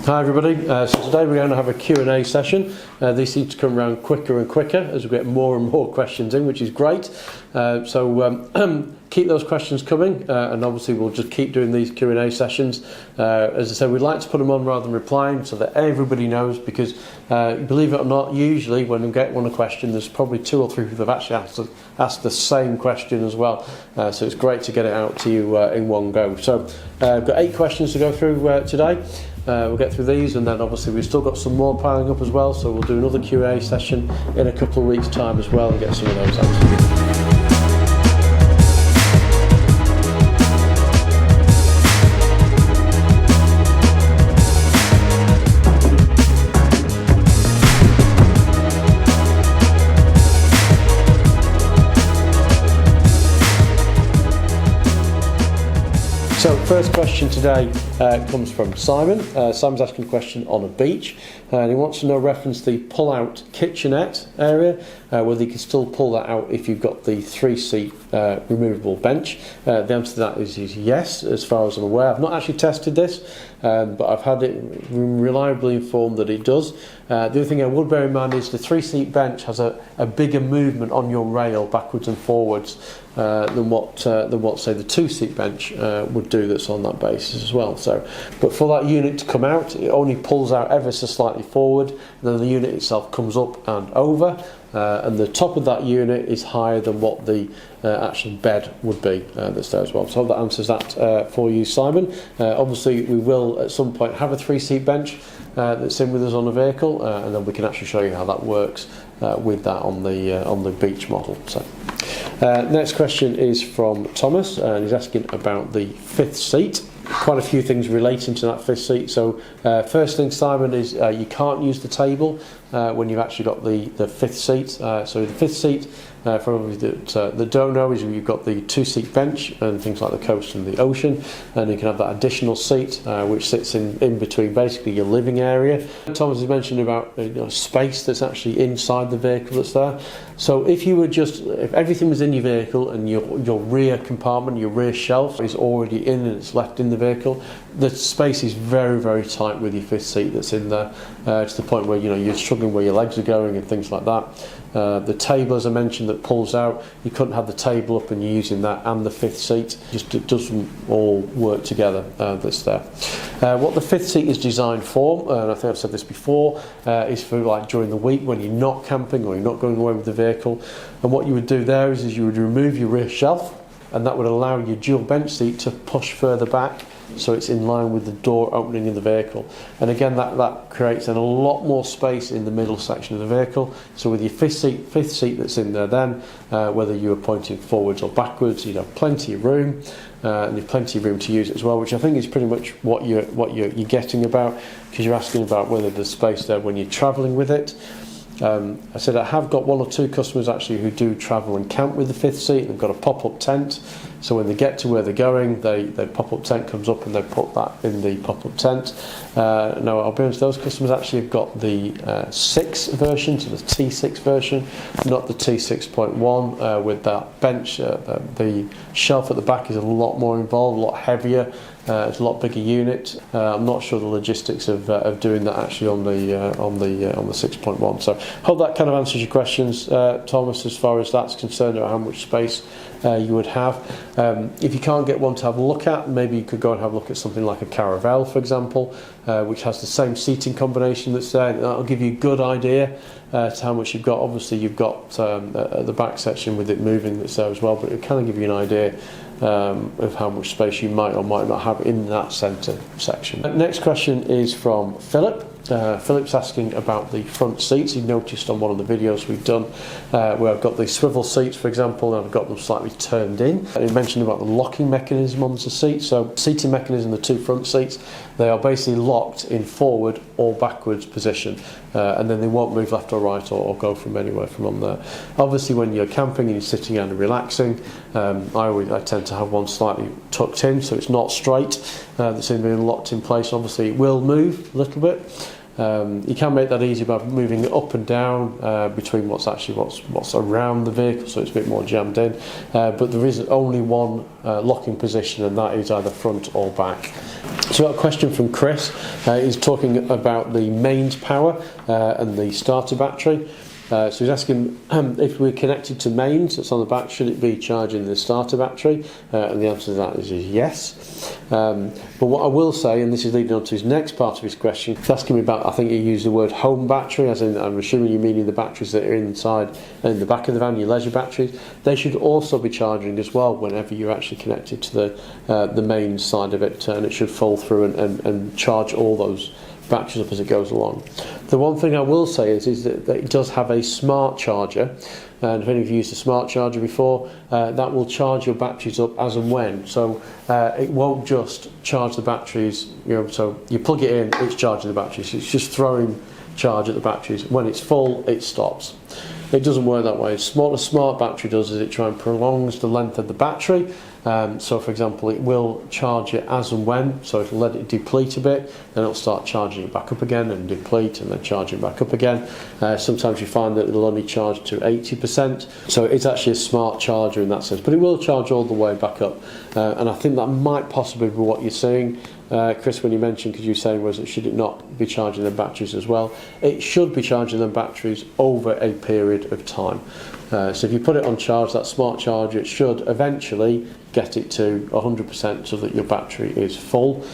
Hi everybody, so today we're going to have a Q&A session. These seem to come around quicker and quicker as we get more and more questions in, which is great. So keep those questions coming, and obviously we'll just keep doing these Q&A sessions. As I said, we'd like to put them on rather than replying so that everybody knows, because believe it or not, usually when we get a question, there's probably 2 or 3 people that have actually asked the same question as well. So it's great to get it out to you in one go. So I've got 8 questions to go through today. We'll get through these, and then obviously we've still got some more piling up as well, so we'll do another Q&A session in a couple of weeks' time as well and get some of those answered. So first question today comes from Simon. Simon's asking a question on a beach, and he wants to know reference the pull-out kitchenette area, whether you can still pull that out if you've got the 3-seat removable bench. The answer to that is yes, as far as I'm aware. I've not actually tested this, but I've had it reliably informed that it does. The other thing I would bear in mind is the 3-seat bench has a bigger movement on your rail backwards and forwards than what say the 2-seat bench would do that's on that basis as well. So, but for that unit to come out, it only pulls out ever so slightly forward, and then the unit itself comes up and over, and the top of that unit is higher than what the actual bed would be that's there as well. So I hope that answers that for you, Simon. Obviously we will at some point have a 3-seat bench that's in with us on a vehicle, and then we can actually show you how that works with that on the beach model. So next question is from Thomas, and he's asking about the 5th seat. Quite a few things relating to that 5th seat. So first thing, Simon, is you can't use the table when you've actually got the 5th seat. So the 5th seat, for those that don't know, is you've got the 2-seat bench and things like the coast and the ocean, and you can have that additional seat which sits in between basically your living area. Thomas has mentioned about space that's actually inside the vehicle that's there. So if everything was in your vehicle and your rear compartment, your rear shelf is already in and it's left in the vehicle, the space is very, very tight with your 5th seat that's in there, to the point where you're struggling where your legs are going and things like that. The table, as I mentioned, that pulls out, you couldn't have the table up and you're using that and the 5th seat. It doesn't all work together, that's there. What the 5th seat is designed for, and I think I've said this before, is for like during the week when you're not camping or you're not going away with the vehicle. And what you would do there is you would remove your rear shelf, and that would allow your dual bench seat to push further back, so it's in line with the door opening in the vehicle. And again, that creates a lot more space in the middle section of the vehicle. So with your 5th seat that's in there then, whether you were pointing forwards or backwards, you'd have plenty of room, and you've plenty of room to use it as well, which I think is pretty much what you're getting about, because you're asking about whether there's space there when you're travelling with it. I said I have got 1 or 2 customers actually who do travel and camp with the 5th seat. They've got a pop-up tent, so when they get to where they're going, their pop-up tent comes up and they put that in the pop-up tent. Now I'll be honest, those customers actually have got the 6 version, so the T6 version, not the T6.1 with that bench. The shelf at the back is a lot more involved, a lot heavier. It's a lot bigger unit. I'm not sure the logistics of doing that actually on the 6.1. So hope that kind of answers your questions, Thomas, as far as that's concerned, about how much space you would have. If you can't get one to have a look at, maybe you could go and have a look at something like a Caravelle, for example, which has the same seating combination that's there. That'll give you a good idea to how much you've got. Obviously you've got the back section with it moving that's there as well, but it kind of give you an idea of how much space you might or might not have in that centre section. Next question is from Philip. Philip's asking about the front seats. He noticed on one of the videos we've done where I've got the swivel seats, for example, and I've got them slightly turned in. And he mentioned about the locking mechanism on the seat. So seating mechanism, the 2 front seats, they are basically locked in forward or backwards position, and then they won't move left or right or go from anywhere from on there. Obviously when you're camping and you're sitting down and relaxing, I tend to have one slightly tucked in so it's not straight, that's being locked in place. Obviously it will move a little bit, You can make that easy by moving it up and down between what's around the vehicle, so it's a bit more jammed in. But there is only one locking position, and that is either front or back. So we've got a question from Chris. He's talking about the mains power and the starter battery. So he's asking if we're connected to mains that's on the back, should it be charging the starter battery? And the answer to that is yes. But what I will say, and this is leading on to his next part of his question, he's asking me about, I think he used the word home battery, as in, I'm assuming you're meaning the batteries that are inside in the back of the van, your leisure batteries. They should also be charging as well whenever you're actually connected to the main side of it, and it should fall through and charge all those batteries up as it goes along. The one thing I will say is that it does have a smart charger, and if any of you used a smart charger before, that will charge your batteries up as and when. So it won't just charge the batteries, so you plug it in, it's charging the batteries. It's just throwing charge at the batteries. When it's full, it stops. It doesn't work that way. What a smart battery does is it tries and prolongs the length of the battery. So for example, it will charge it as and when, so it'll let it deplete a bit, then it'll start charging it back up again and deplete and then charging back up again. Sometimes you find that it'll only charge to 80%, so it's actually a smart charger in that sense, but it will charge all the way back up. And I think that might possibly be what you're saying, Chris, when you mentioned, because you were saying, was it, should it not be charging the batteries as well? It should be charging the batteries over a period of time. So if you put it on charge, that smart charger, it should eventually get it to 100% so that your battery is full.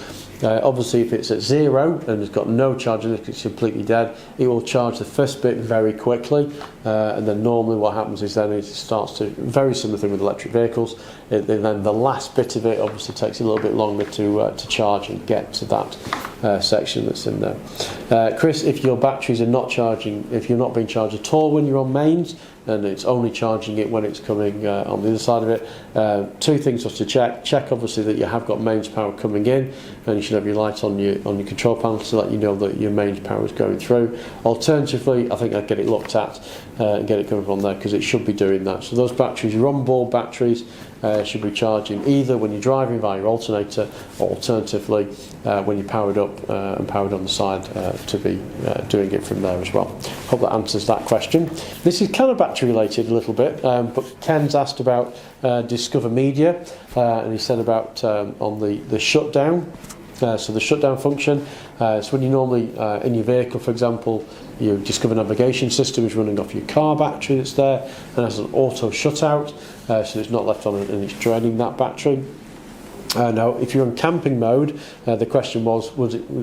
Obviously, if it's at 0 and it's got no charge and it's completely dead, it will charge the first bit very quickly, and then normally what happens is then it starts to, very similar thing with electric vehicles, then the last bit of it obviously takes a little bit longer to charge and get to that section that's in there. Chris, if your batteries are not charging, if you're not being charged at all when you're on mains, and it's only charging it when it's coming on the other side of it, two things just to check obviously that you have got mains power coming in, and you should have your light on your control panel to let you know that your mains power is going through. Alternatively, I think I'd get it looked at and get it coming from there, because it should be doing that. So those batteries, your onboard batteries, should be charging either when you're driving via your alternator, or alternatively when you're powered up and powered on the side to be doing it from there as well. Hope that answers that question. This is kind of battery related a little bit, but Ken's asked about Discover Media, and he said about on the shutdown. So the shutdown function, so when you're normally in your vehicle, for example, your Discover navigation system is running off your car battery that's there, and has an auto shutout, so it's not left on and it's draining that battery. Now, if you're in camping mode, the question was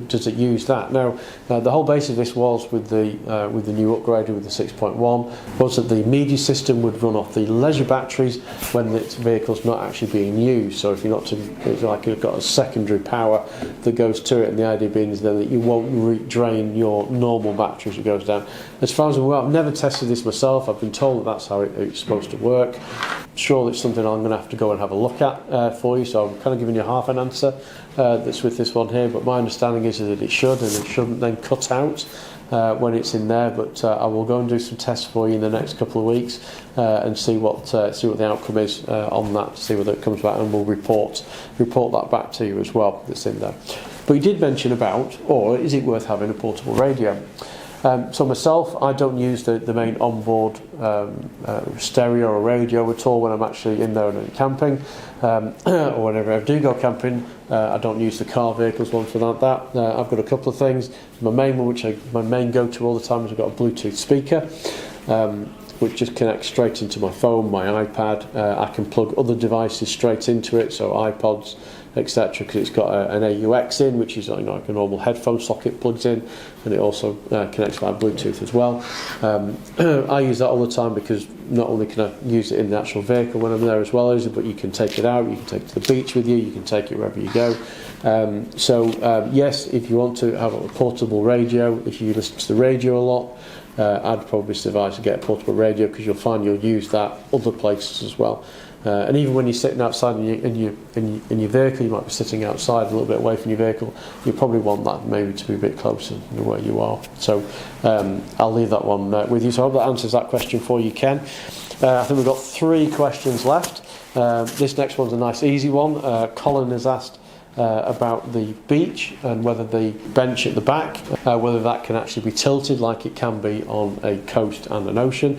does it use that? Now, the whole base of this was with the new upgrade with the 6.1 was that the media system would run off the leisure batteries when the vehicle's not actually being used. So if you're not it's like you've got a secondary power that goes to it, and the idea being is then that you won't drain your normal battery as it goes down. As far as I'm aware, I've never tested this myself. I've been told that that's how it's supposed to work. Sure, it's something I'm going to have to go and have a look at for you, so I'm kind of giving you half an answer that's with this one here, but my understanding is that it should, and it shouldn't then cut out when it's in there, but I will go and do some tests for you in the next couple of weeks and see what the outcome is on that, see whether it comes back, and we'll report that back to you as well that's in there. But you did mention about, or is it worth having a portable radio? So myself, I don't use the main onboard stereo or radio at all when I'm actually in there and camping, or whenever I do go camping. I don't use the car vehicles one for that. I've got a couple of things. My main one, my main go-to all the time, is I've got a Bluetooth speaker, which just connects straight into my phone, my iPad. I can plug other devices straight into it, so iPods, etc., because it's got an AUX in, which is like a normal headphone socket plugs in, and it also connects via Bluetooth as well. I use that all the time because not only can I use it in the actual vehicle when I'm there as well, but you can take it out, you can take it to the beach with you, you can take it wherever you go. Yes, if you want to have a portable radio, if you listen to the radio a lot, I'd probably advise to get a portable radio, because you'll find you'll use that other places as well. And even when you're sitting outside in your vehicle, you might be sitting outside a little bit away from your vehicle, you probably want that maybe to be a bit closer to where you are. So I'll leave that one with you. So I hope that answers that question for you, Ken. I think we've got 3 questions left. This next one's a nice easy one. Colin has asked about the beach and whether the bench at the back, whether that can actually be tilted like it can be on a coast and an ocean.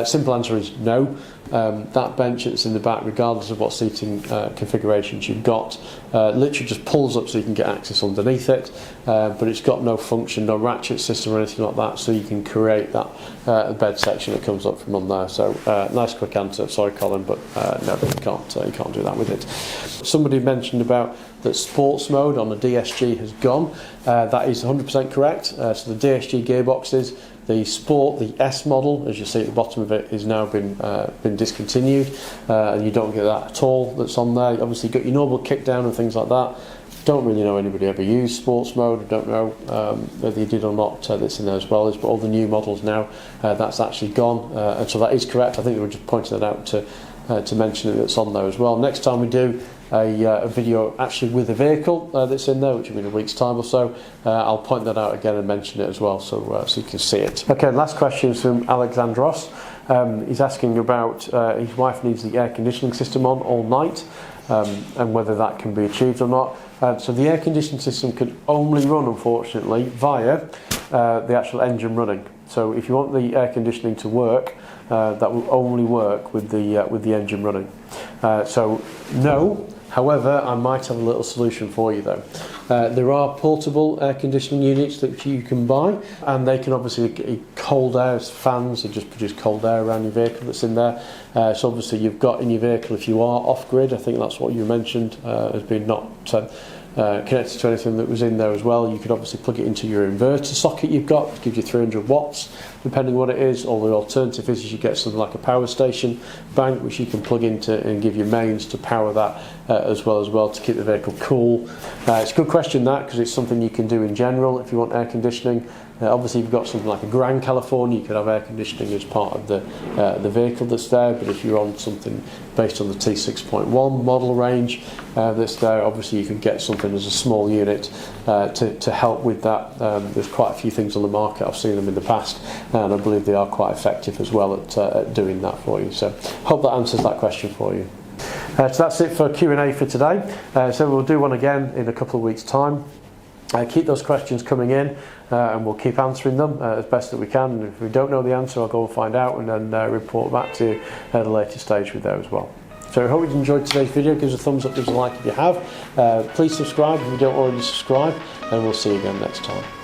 Simple answer is no. That bench that's in the back, regardless of what seating configurations you've got, literally just pulls up so you can get access underneath it, but it's got no function, no ratchet system or anything like that, so you can create that bed section that comes up from on there. So nice quick answer. Sorry Colin, but no, you can't do that with it. Somebody mentioned about that sports mode on the DSG has gone. That is 100% correct. So the DSG gearboxes, the Sport, the S model, as you see at the bottom of it, is now been discontinued, and you don't get that at all that's on there. Obviously you've got your normal kick down and things like that. Don't really know anybody ever used sports mode. I don't know whether you did or not. That's in there as well. But all the new models now, that's actually gone, and so that is correct. I think they were just pointing that out to mention that it's on there as well. Next time we do a video actually with a vehicle that's in there, which will be in a week's time or so, I'll point that out again and mention it as well, so you can see it. Okay, last question is from Alexandros. He's asking about his wife needs the air conditioning system on all night, and whether that can be achieved or not. So the air conditioning system can only run, unfortunately, via the actual engine running. So if you want the air conditioning to work, that will only work with the engine running. So no. However, I might have a little solution for you though. There are portable air conditioning units that you can buy, and they can obviously cold air fans that just produce cold air around your vehicle that's in there. So obviously you've got in your vehicle, if you are off grid, I think that's what you mentioned, as being not connected to anything that was in there as well. You could obviously plug it into your inverter socket you've got, which gives you 300 watts depending what it is, or the alternative is you get something like a power station bank which you can plug into and give your mains to power that as well to keep the vehicle cool. It's a good question that, because it's something you can do in general if you want air conditioning. Obviously if you've got something like a Grand California, you could have air conditioning as part of the vehicle that's there, but if you're on something based on the T6.1 model range that's there, obviously you can get something as a small unit to help with that. There's quite a few things on the market, I've seen them in the past, and I believe they are quite effective as well at doing that for you. So hope that answers that question for you. So that's it for Q&A for today. So we'll do one again in a couple of weeks' time. Keep those questions coming in, and we'll keep answering them as best that we can. And if we don't know the answer, I'll go and find out and then report back to you at a later stage with there as well. So I hope you enjoyed today's video. Give us a thumbs up, give us a like if you have. Please subscribe if you don't already subscribe, and we'll see you again next time.